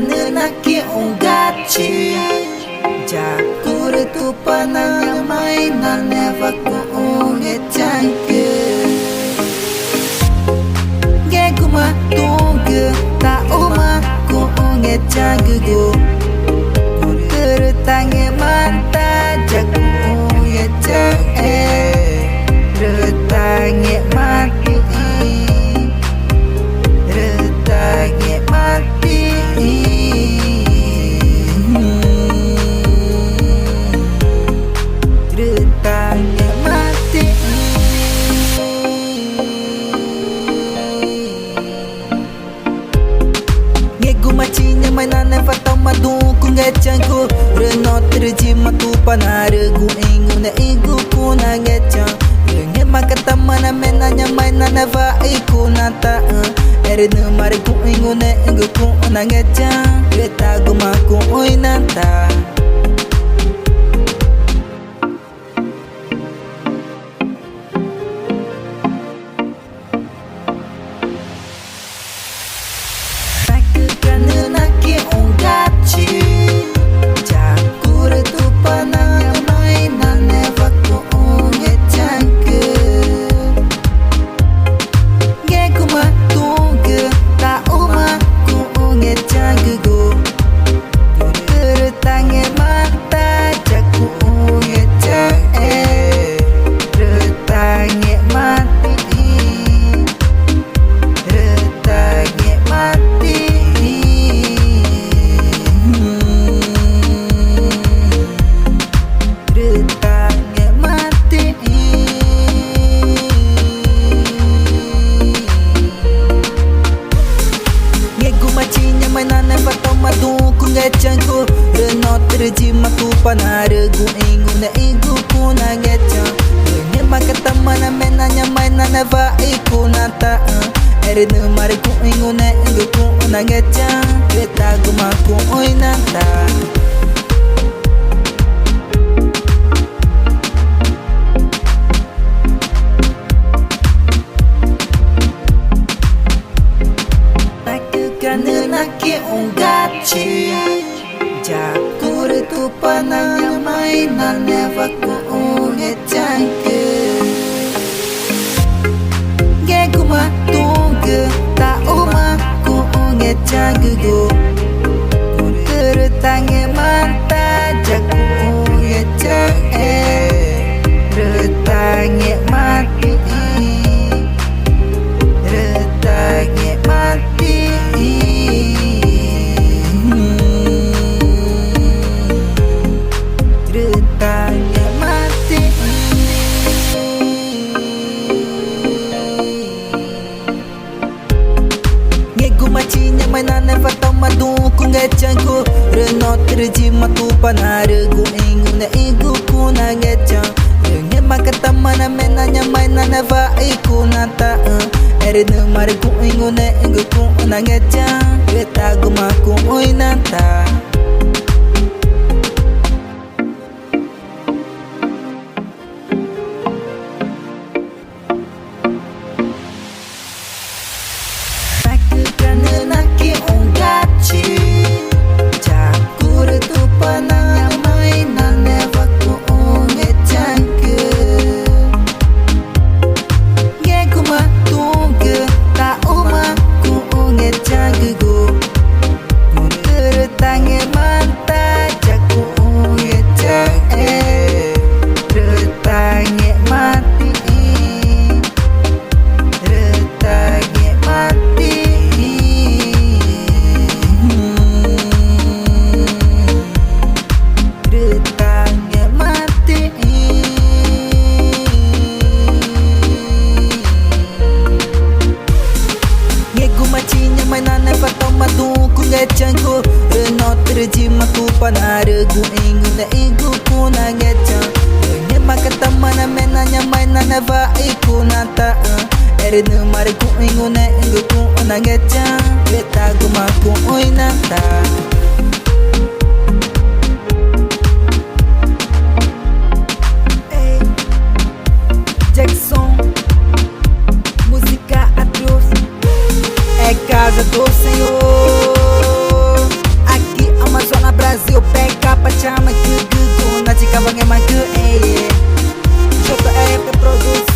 Nanaki ungachi Jakur tu panang mainan nevaku unge chanke Geguma tunge ta uma ku unge changugu Tertange manta jaku unge change Retange mati Retange mati Retange mati Ngegu macinya mainan fatau madu ku ngecangku Renot terji matu panare gu ingu na igu ku na ngecang Renge makata mana menanya mainan va iku nata Erene mare ku ingu na igu ku na ngecang Reta gu maku oi nata Nanaki ungachi Jakur tu panang mainan nevaku unge chanke Geguma tunge ta uma ku unge changugu Tertange mata jaku unge change Retange mati Retange mati Retange mati Ngegu macinya mainan fatau madu ku ngecangku Renot terji matu panare gu ingu na igu ku na ngecang Renge makata mana menanya mainan va iku nata Erene mare ku ingu na igu ku na ngecang Reta gu maku oi nata Nanaki ungachi Jakur tu panang mainan nevaku unge chanke Geguma tunge ta uma ku unge changugu Tertange manta jaku unge change Retange mati Retange mati Retange mati Ngegu macinya mainan fatau madu ku ngecangku Renot terji matu panare gu ingu na igu ku na ngecang Renge makata mana menanya mainan va iku nata Erene mare ku ingu na igu ku na ngecang Reta gu maku oi nata Nanaki ungachi Jakur tu panang mainan nevaku unge chanke Geguma tunge ta uma ku unge changugu Tertange manta jaku unge change Retange mati Retange mati Retange mati Ngegu macinya mainan fatau madu ku ngecangku Renot terji matu panare gu ingu na igu ku na ngecang Renge makata mana menanya mainan va iku nata Erene mare ku ingu na igu ku na ngecang Reta gu maku oi nata Jackson Música atroz É casa do Senhor chama que na chica bang emang ke Chota produce